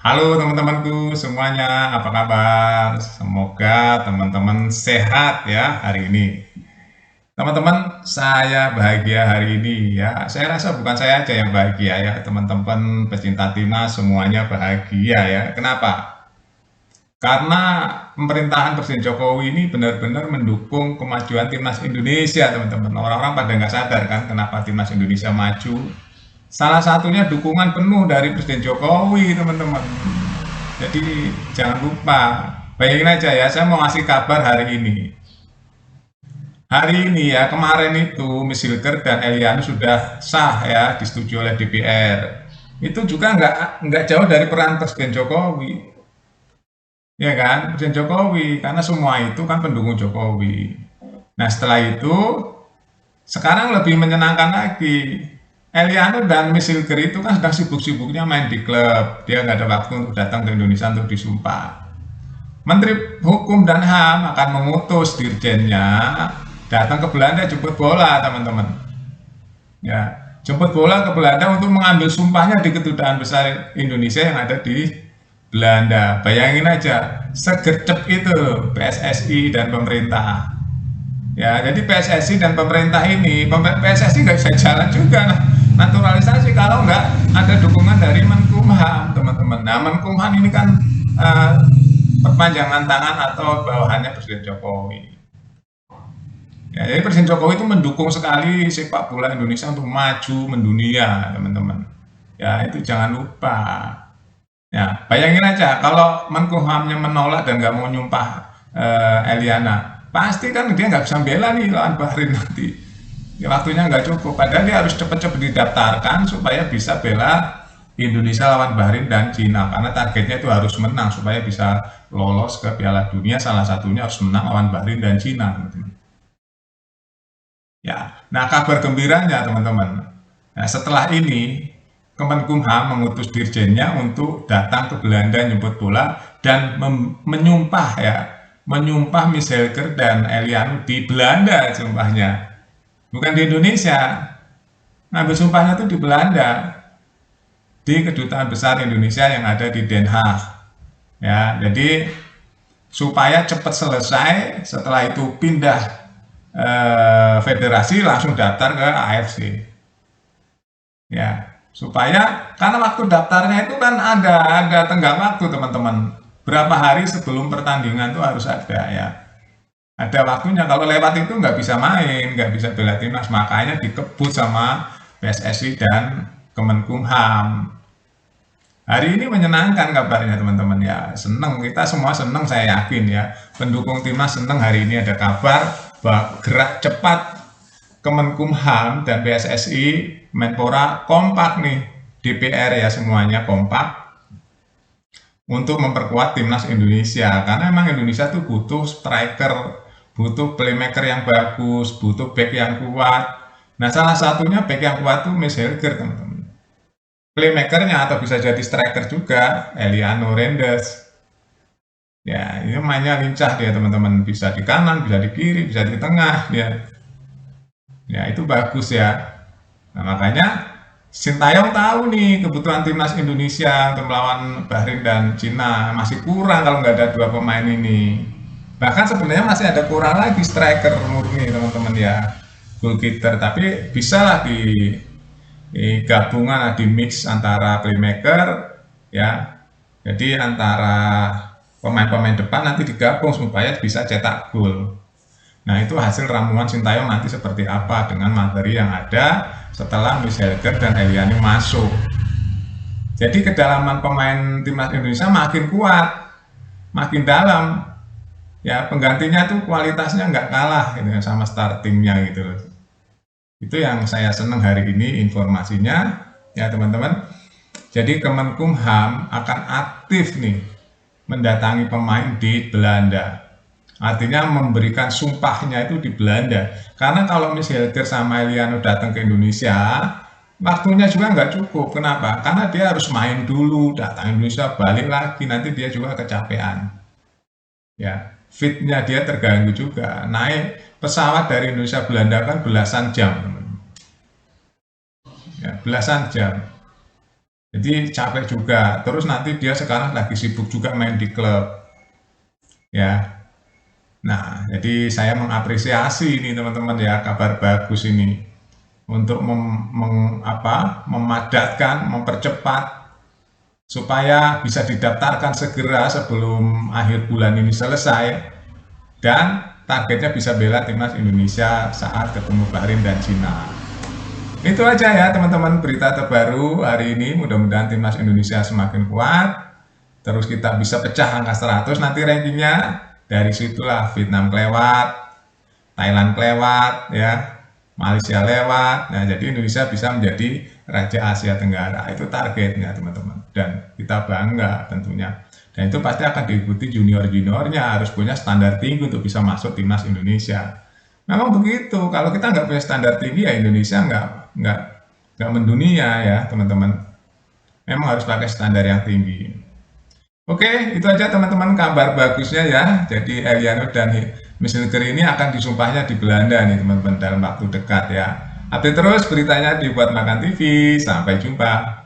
Halo teman-temanku semuanya, apa kabar? Semoga teman-teman sehat ya hari ini. Teman-teman, saya bahagia hari ini ya. Saya rasa bukan saya aja yang bahagia ya, teman-teman pecinta timnas semuanya bahagia ya. Kenapa? Karena pemerintahan Presiden Jokowi ini benar-benar mendukung kemajuan timnas Indonesia, teman-teman. Orang-orang pada nggak sadar kan kenapa timnas Indonesia maju. Salah satunya dukungan penuh dari Presiden Jokowi, teman-teman. Jadi jangan lupa, bayangin aja ya, saya mau ngasih kabar hari ini. Hari ini ya, kemarin itu Miss Hilker dan Eliana sudah sah ya, disetujui oleh DPR. Itu juga nggak jauh dari peran Presiden Jokowi, ya kan? Presiden Jokowi, karena semua itu kan pendukung Jokowi. Nah setelah itu, sekarang lebih menyenangkan lagi. Eliano dan Miss Hilker itu kan sedang sibuk-sibuknya main di klub. Dia nggak ada waktu untuk datang ke Indonesia untuk disumpah. Menteri Hukum dan HAM akan mengutus dirjennya datang ke Belanda jemput bola, teman-teman. Ya, jemput bola ke Belanda untuk mengambil sumpahnya di kedutaan besar Indonesia yang ada di Belanda. Bayangin aja, segercep itu PSSI dan pemerintah. Ya, jadi PSSI dan pemerintah ini, PSSI nggak bisa jalan juga naturalisasi kalau nggak ada dukungan dari Menkumham, teman-teman. Nah, Menkumham ini kan eh, perpanjangan tangan atau bawahannya Presiden Jokowi. Ya, jadi Presiden Jokowi itu mendukung sekali sepak bola Indonesia untuk maju mendunia, teman-teman. Ya, itu jangan lupa. Ya, bayangin aja kalau Menkumhamnya menolak dan nggak mau nyumpah Eliana, pasti kan dia nggak bisa bela nih lawan Bahrain nanti. Ya, waktunya nggak cukup. Padahal dia harus cepet-cepet didaftarkan supaya bisa bela Indonesia lawan Bahrain dan Cina. Karena targetnya itu harus menang supaya bisa lolos ke Piala Dunia. Salah satunya harus menang lawan Bahrain dan Cina. Ya, nah kabar gembiranya teman-teman. Nah, setelah ini Kemenkumham mengutus dirjennya untuk datang ke Belanda nyebut bola dan menyumpah ya, menyumpah Miss Helger dan Elianu di Belanda sumpahnya, bukan di Indonesia. Ngambil sumpahnya tuh di Belanda, di Kedutaan Besar Indonesia yang ada di Den Haag. Ya, jadi supaya cepat selesai, setelah itu pindah federasi langsung daftar ke AFC. Ya, supaya karena waktu daftarnya itu kan ada tenggang waktu, teman-teman. Berapa hari sebelum pertandingan tuh harus ada ya. Ada waktunya, kalau lewat itu nggak bisa main, nggak bisa bela timnas, makanya dikebut sama PSSI dan Kemenkumham. Hari ini menyenangkan kabarnya, teman-teman ya. Seneng, kita semua seneng, saya yakin ya. Pendukung timnas seneng hari ini ada kabar bahwa gerak cepat Kemenkumham dan PSSI, Menpora kompak nih, DPR ya semuanya kompak untuk memperkuat timnas Indonesia. Karena emang Indonesia tuh butuh striker, butuh playmaker yang bagus, butuh back yang kuat. Nah, salah satunya back yang kuat tuh Miss Helger, teman-teman. Playmakernya atau bisa jadi striker juga, Eliano Rendes. Ya, ini mainnya lincah dia, teman-teman. Bisa di kanan, bisa di kiri, bisa di tengah dia. Ya, itu bagus ya. Nah, makanya Sintayong tahu nih kebutuhan timnas Indonesia untuk melawan Bahrain dan Cina masih kurang kalau nggak ada dua pemain ini. Bahkan sebenarnya masih ada kurang lagi striker murni, teman-teman ya, goalkeeper. Tapi bisa lah di gabungan, di mix antara playmaker ya. Jadi antara pemain-pemain depan nanti digabung supaya bisa cetak gol. Nah, itu hasil ramuan Sintayong nanti seperti apa dengan materi yang ada setelah Miss Helger dan Eliani masuk. Jadi kedalaman pemain timnas Indonesia makin kuat, makin dalam. Ya, penggantinya tuh kualitasnya nggak kalah gitu ya, sama startingnya gitu. Itu yang saya senang hari ini informasinya ya, teman-teman. Jadi Kemenkumham akan aktif nih mendatangi pemain di Belanda. Artinya memberikan sumpahnya itu di Belanda. Karena kalau misalnya Helger sama Eliano datang ke Indonesia, waktunya juga nggak cukup. Kenapa? Karena dia harus main dulu, datang Indonesia, balik lagi, nanti dia juga kecapean. Ya, fitnya dia terganggu juga. Naik pesawat dari Indonesia Belanda kan belasan jam, ya, belasan jam. Jadi capek juga. Terus nanti dia sekarang lagi sibuk juga main di klub, ya. Nah, jadi saya mengapresiasi ini teman-teman ya, kabar bagus ini untuk memadatkan, mempercepat supaya bisa didaftarkan segera sebelum akhir bulan ini selesai dan targetnya bisa bela timnas Indonesia saat ketemu Bahrain dan Cina. Itu aja ya teman-teman berita terbaru hari ini. Mudah-mudahan timnas Indonesia semakin kuat. Terus kita bisa pecah angka 100 nanti rankingnya. Dari situlah Vietnam kelewat, Thailand kelewat, ya, Malaysia lewat. Nah, jadi Indonesia bisa menjadi Raja Asia Tenggara. Itu targetnya teman-teman. Dan kita bangga tentunya. Dan itu pasti akan diikuti junior-juniornya, harus punya standar tinggi untuk bisa masuk timnas Indonesia. Memang begitu. Kalau kita nggak punya standar tinggi ya Indonesia nggak mendunia ya teman-teman. Memang harus pakai standar yang tinggi. Oke, itu aja teman-teman kabar bagusnya ya. Jadi Eliano dan Misnelker ini akan disumpahnya di Belanda nih teman-teman dalam waktu dekat ya. Update terus beritanya di Buat Makan TV. Sampai jumpa.